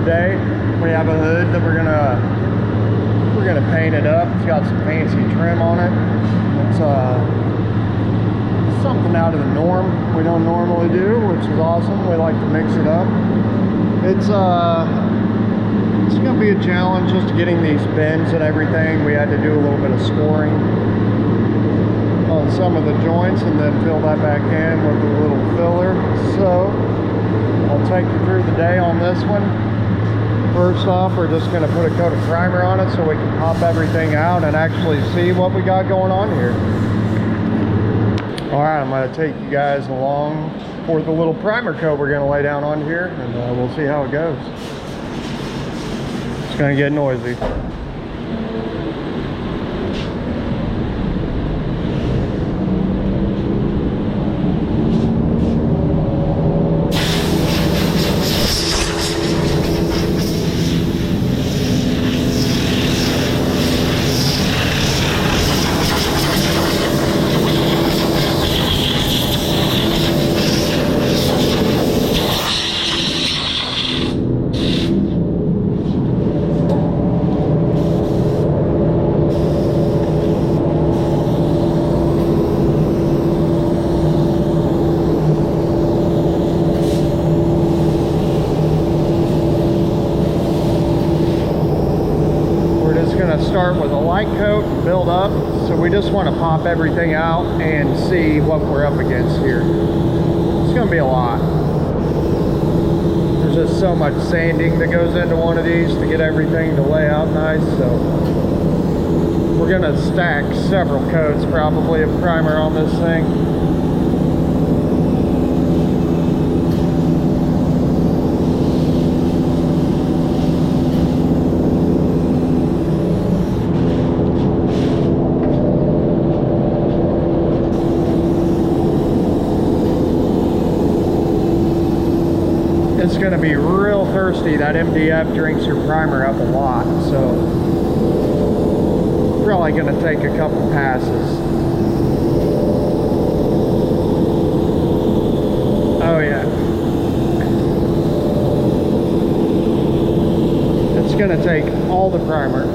the day. We have a hood that we're gonna paint it up. It's got some fancy trim on it. It's something out of the norm we don't normally do, which is awesome. We like to mix it up. It's gonna be a challenge just getting these bends and everything. We had to do a little bit of scoring on some of the joints and then fill that back in with a little filler. So I'll take you through the day on this one. First off, we're just going to put a coat of primer on it so we can pop everything out and actually see what we got going on here. All right, I'm going to take you guys along for the little primer coat we're going to lay down on here, and we'll see how it goes. It's going to get noisy. Start with a light coat and build up, so we just want to pop everything out and see what we're up against here. It's going to be a lot. There's just so much sanding that goes into one of these to get everything to lay out nice, so we're going to stack several coats probably of primer on this thing. It's going to be real thirsty. That MDF drinks your primer up a lot, so probably going to take a couple passes. Oh yeah. It's going to take all the primer.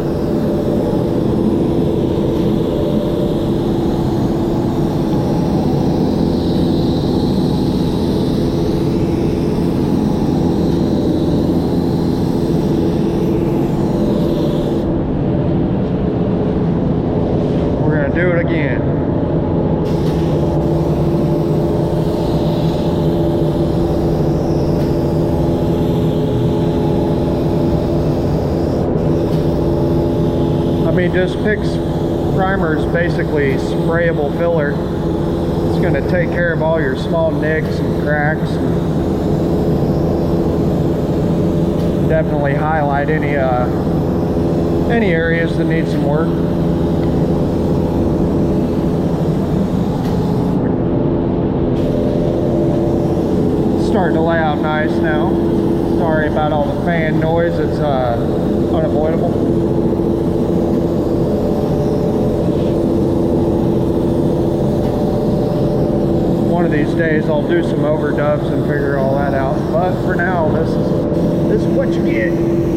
Do it again. I mean, just PIX primer is basically sprayable filler. It's going to take care of all your small nicks and cracks. Definitely highlight any areas that need some work. Starting to lay out nice now. Sorry about all the fan noise, it's unavoidable. One of these days I'll do some overdubs and figure all that out, but for now this is what you get.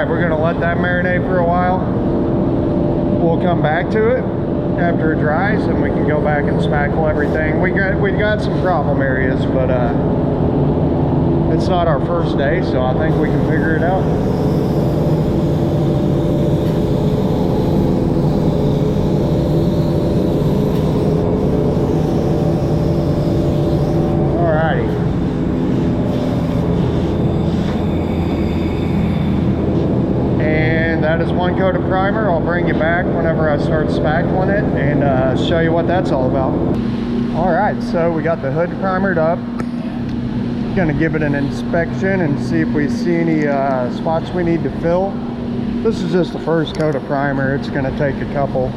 We're going to let that marinate for a while. We'll come back to it after it dries and we can go back and spackle everything. We got some problem areas, but it's not our first day, so I think we can figure it out. That is one coat of primer. I'll bring you back whenever I start spackling it and show you what that's all about. All right, so we got the hood primered up. Gonna give it an inspection and see if we see any spots we need to fill. This is just the first coat of primer. It's gonna take a couple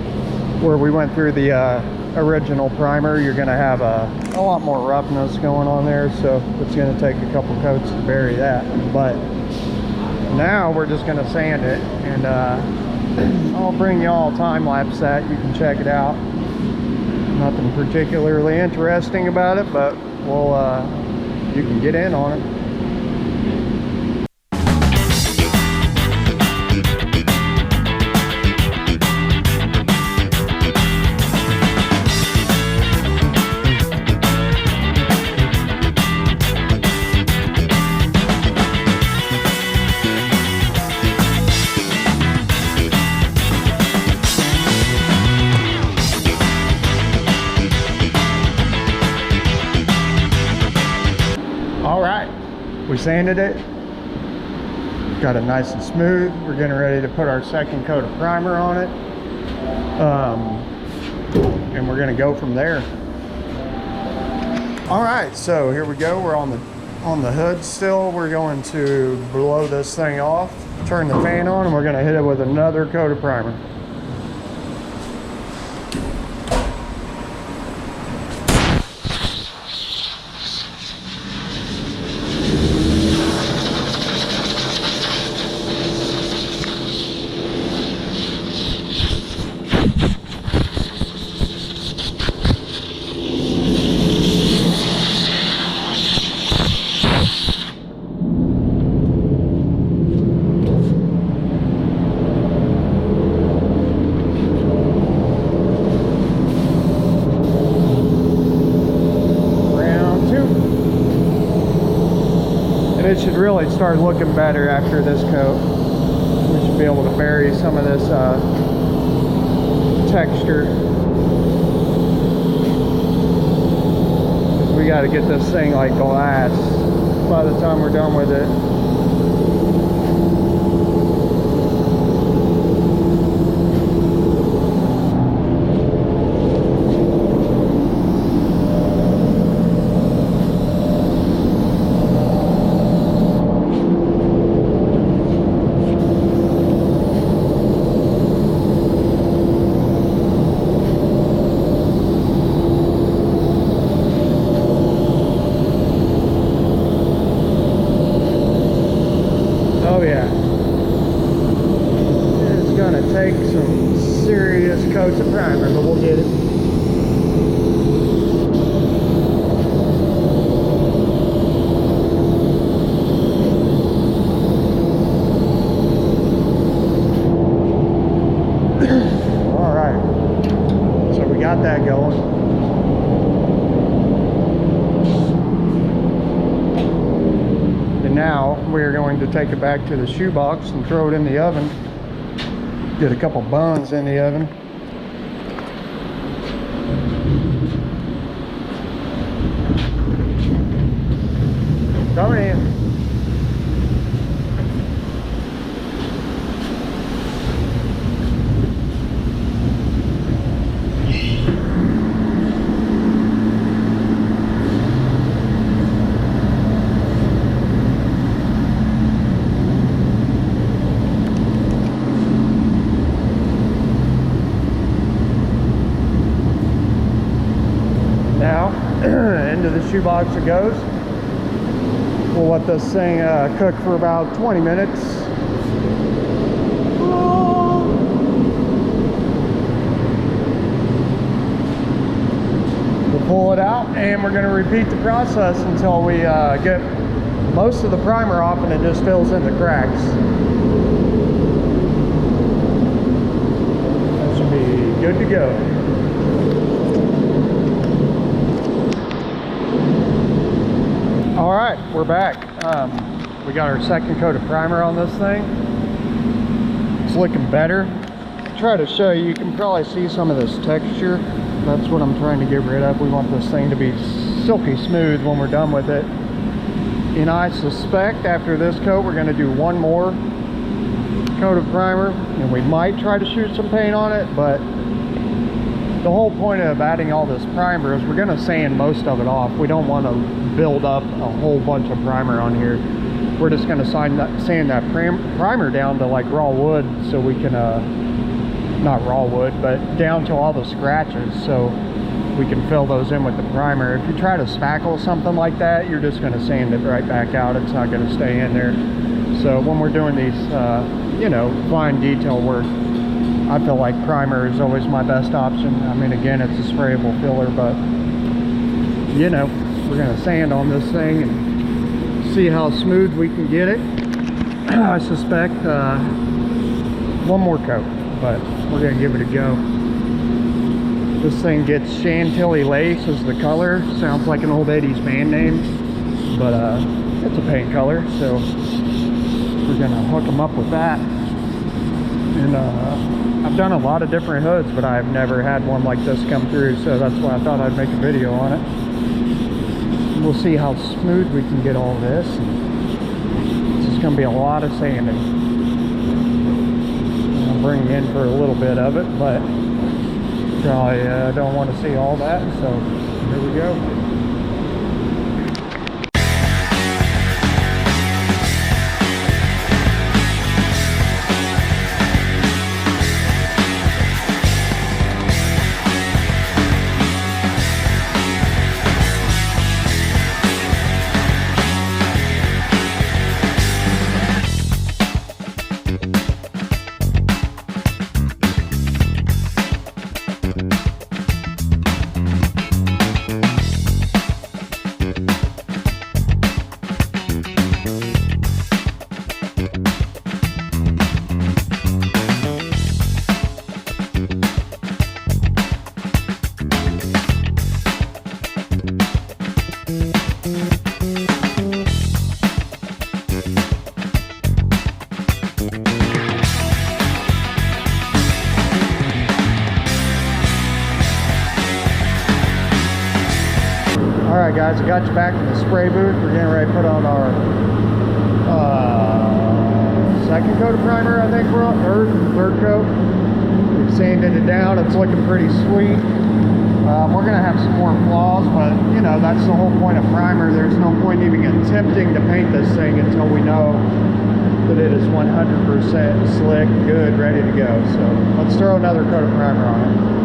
where we went through the original primer, you're going to have a lot more roughness going on there, so it's going to take a couple coats to bury that. But now we're just going to sand it, and I'll bring y'all a time lapse that you can check it out. Nothing particularly interesting about it, but we'll you can get in on it. We sanded it, got it nice and smooth. We're getting ready to put our second coat of primer on it, and we're going to go from there. All right, so here we go. We're on the hood still. We're going to blow this thing off, turn the fan on, and we're going to hit it with another coat of primer. It should really start looking better after this coat. We should be able to bury some of this texture. We got to get this thing like glass by the time we're done with it. Oh yeah, it's gonna take some serious coats of primer, but we'll get it. All right, so we got that going. Now we're going to take it back to the shoebox and throw it in the oven. Get a couple buns in the oven. Coming in. Now, into the shoebox it goes. We'll let this thing cook for about 20 minutes. We'll pull it out, and we're going to repeat the process until we get most of the primer off and it just fills in the cracks. That should be good to go. All right, we're back. We got our second coat of primer on this thing. It's looking better. Try to show you, you can probably see some of this texture. That's what I'm trying to get rid of. We want this thing to be silky smooth when we're done with it. And I suspect after this coat, we're gonna do one more coat of primer, and we might try to shoot some paint on it, but the whole point of adding all this primer is we're going to sand most of it off. We don't want to build up a whole bunch of primer on here. We're just going to sand that primer down to like raw wood so we can not raw wood, but down to all the scratches, so we can fill those in with the primer. If you try to spackle something like that, you're just going to sand it right back out. It's not going to stay in there. So when we're doing these, you know, fine detail work, I feel like primer is always my best option. I mean, again, it's a sprayable filler, but you know, we're going to sand on this thing and see how smooth we can get it. I suspect one more coat, but we're going to give it a go. This thing gets Chantilly Lace as the color. Sounds like an old 80s band name, but it's a paint color, so we're going to hook them up with that. And I've done a lot of different hoods, but I've never had one like this come through, so that's why I thought I'd make a video on it. We'll see how smooth we can get all this. This is going to be a lot of sanding. I'll bring it in for a little bit of it, but probably don't want to see all that, so here we go. Alright guys, I got you back in the spray booth. We're getting ready to put on our second coat of primer, I think we're on, third coat. We've sanded it down, it's looking pretty sweet. We're going to have some more flaws, but you know, that's the whole point of primer. There's no point even attempting to paint this thing until we know that it is 100% slick, good, ready to go. So let's throw another coat of primer on it.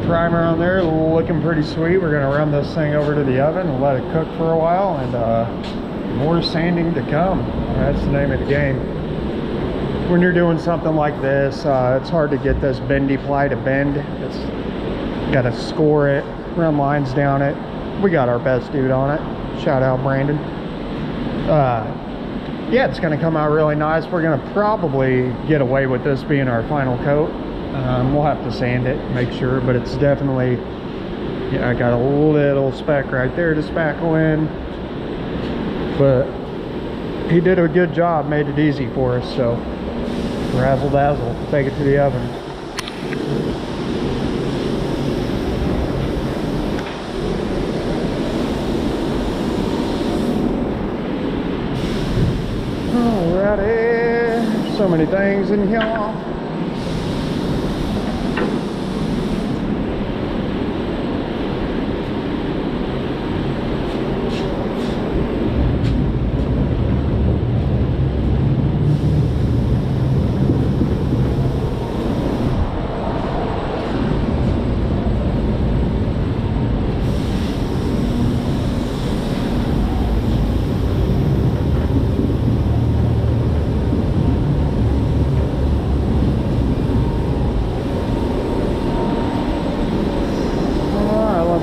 Primer on there, looking pretty sweet. We're going to run this thing over to the oven and let it cook for a while, and more sanding to come. That's the name of the game. When you're doing something like this, it's hard to get this bendy ply to bend. It's got to score it run lines down it. We got our best dude on it. Shout out Brandon. Yeah, it's gonna come out really nice. We're gonna probably get away with this being our final coat. We'll have to sand it, make sure, but it's definitely, yeah, I got a little speck right there to spackle in, but he did a good job, made it easy for us. So razzle dazzle, take it to the oven. Alrighty, so many things in here.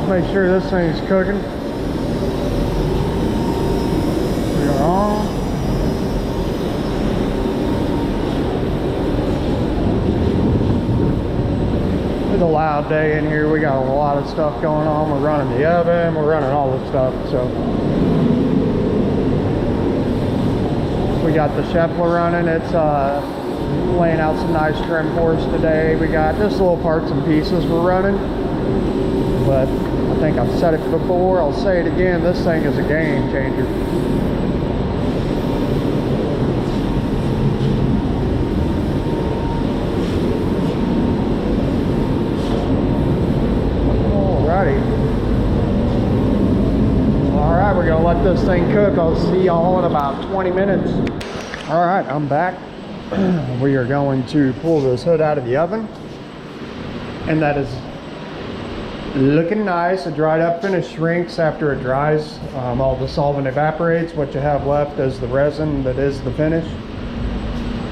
Make sure this thing's cooking. We're on. It's a loud day in here. We got a lot of stuff going on. We're running the oven. We're running all the stuff. So we got the Scheffler running. It's laying out some nice trim for us today. We got just little parts and pieces we're running, but I think I've said it before, I'll say it again, this thing is a game changer. Alrighty. Alright, we're gonna let this thing cook. I'll see y'all in about 20 minutes. Alright, I'm back. We are going to pull this hood out of the oven, and that is looking nice. A dried up finish shrinks after it dries. All the solvent evaporates. What you have left is the resin that is the finish.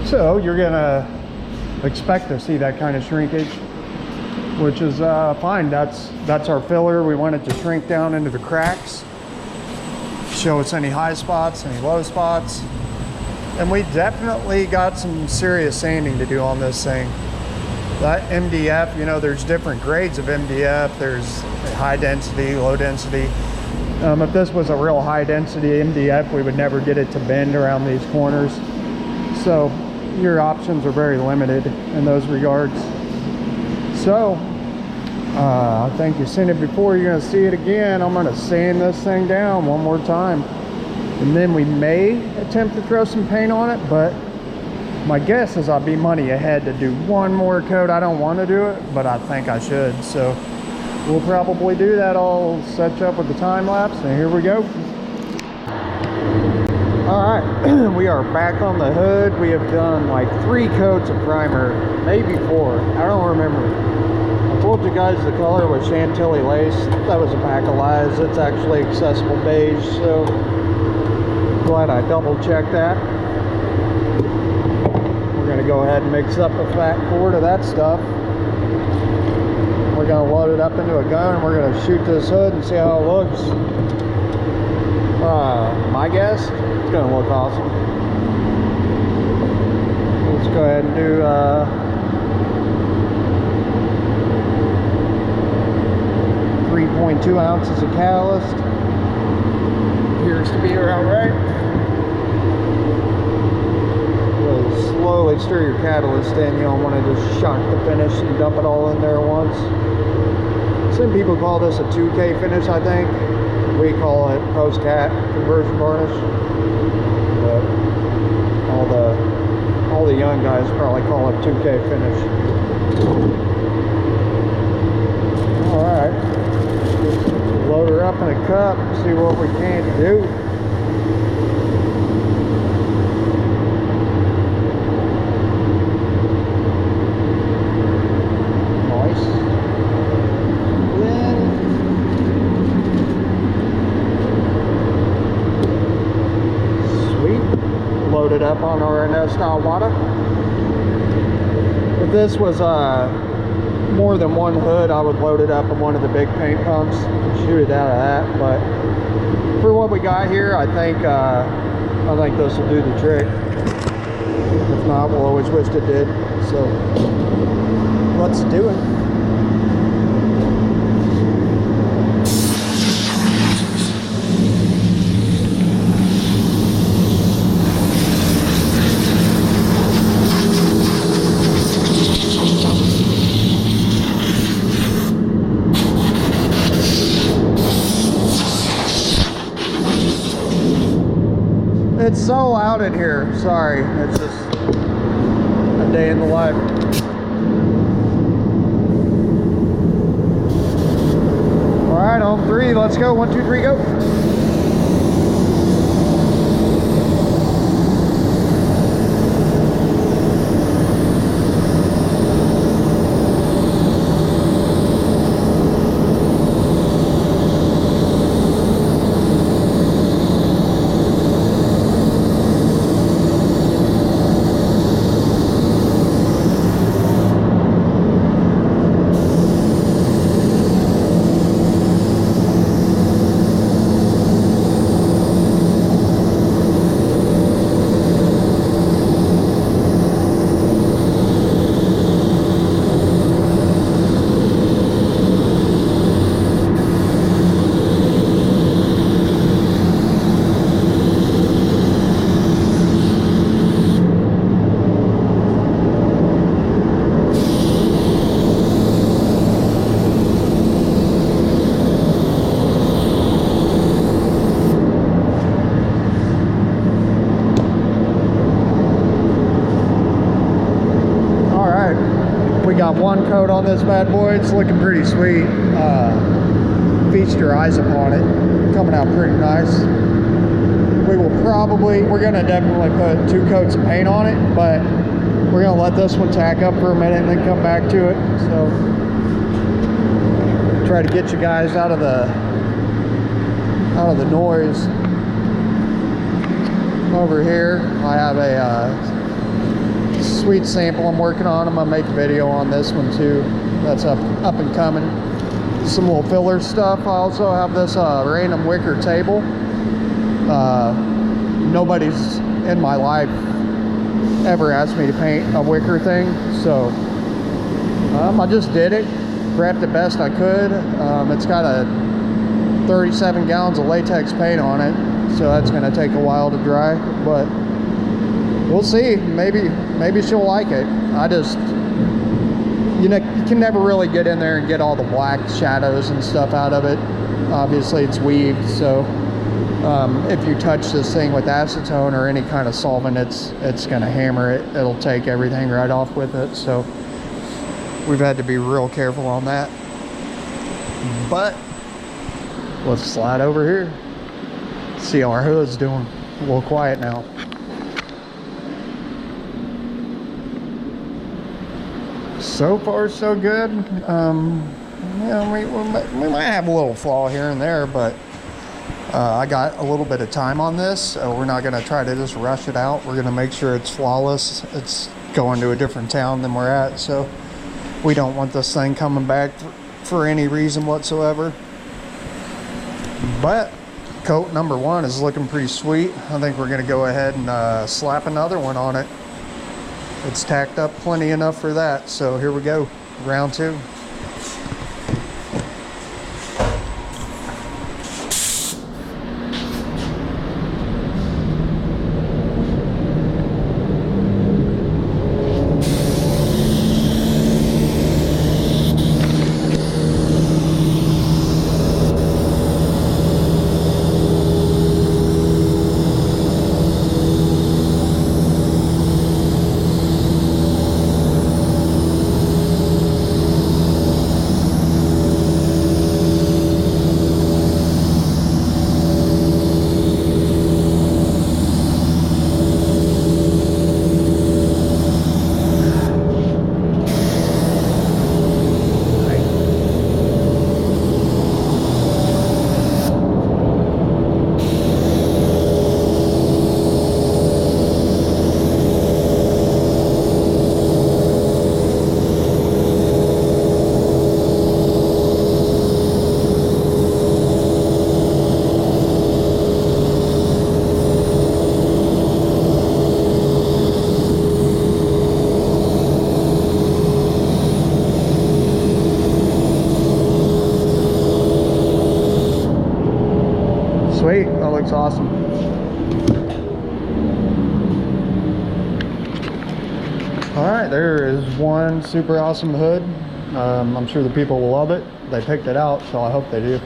So you're gonna expect to see that kind of shrinkage, which is fine. That's our filler. We want it to shrink down into the cracks, show us any high spots, any low spots. And we definitely got some serious sanding to do on this thing. That MDF, you know, there's different grades of MDF. There's high density, low density. If this was a real high density MDF, we would never get it to bend around these corners. So your options are very limited in those regards. So I think you've seen it before, you're gonna see it again. I'm gonna sand this thing down one more time, and then we may attempt to throw some paint on it, but my guess is I'll be money ahead to do one more coat. I don't want to do it, but I think I should. So we'll probably do that. I'll set you up with the time lapse, and here we go. All right, we are back on the hood. We have done like 3 coats of primer, maybe 4. I don't remember. I told you guys the color was Chantilly lace. That was a pack of lies. It's actually accessible beige. So glad I double checked that. We're going to go ahead and mix up a fat quart of that stuff. We're going to load it up into a gun, and we're going to shoot this hood and see how it looks. My guess, it's going to look awesome. Let's go ahead and do 3.2 ounces of catalyst. Appears to be around right. Slowly stir your catalyst in. You don't want to just shock the finish and dump it all in there at once. Some people call this a 2K finish, I think. We call it post-cat conversion varnish. But all the young guys probably call it 2K finish. Alright. Load her up in a cup, see what we can do. Loaded up on our no style water. If this was more than one hood, I would load it up in one of the big paint pumps, shoot it out of that. But for what we got here, I think this will do the trick. If not, we'll always wish it did. So let's do it. It's so loud in here. Sorry, it's just a day in the life. All right, on 3, let's go. 1, 2, 3, go. We got one coat on this bad boy. It's looking pretty sweet. Feast your eyes upon it. Coming out pretty nice. We're gonna definitely put 2 coats of paint on it, but we're gonna let this one tack up for a minute and then come back to it. So try to get you guys out of the noise. Over here I have a sweet sample I'm working on. I'm gonna make a video on this one too. That's up and coming. Some little filler stuff. I also have this random wicker table. Nobody's in my life ever asked me to paint a wicker thing, so I just did it, prepped it best I could. It's got a 37 gallons of latex paint on it, so that's going to take a while to dry, but we'll see. Maybe she'll like it. You can never really get in there and get all the black shadows and stuff out of it. Obviously it's weaved, so if you touch this thing with acetone or any kind of solvent, it's going to hammer it. It'll take everything right off with it, so we've had to be real careful on that. But let's slide over here, see how our hood's doing. A little quiet now. So far so good. We might have a little flaw here and there, but I got a little bit of time on this, so we're not going to try to just rush it out. We're going to make sure it's flawless. It's going to a different town than we're at, so we don't want this thing coming back for any reason whatsoever. But coat number 1 is looking pretty sweet. I think we're going to go ahead and slap another one on it. It's tacked up plenty enough for that, so here we go, round 2. looks awesome. All right, there is one super awesome hood. I'm sure the people will love it. They picked it out, so I hope they do.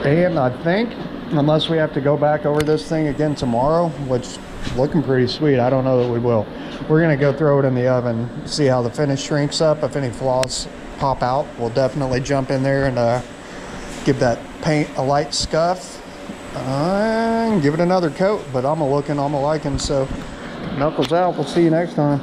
And I think, unless we have to go back over this thing again tomorrow, which is looking pretty sweet, I don't know that we will. We're gonna go throw it in the oven, see how the finish shrinks up. If any flaws pop out, we'll definitely jump in there and give that paint a light scuff and give it another coat. But I'm a liking, so Knuckles out. We'll see you next time.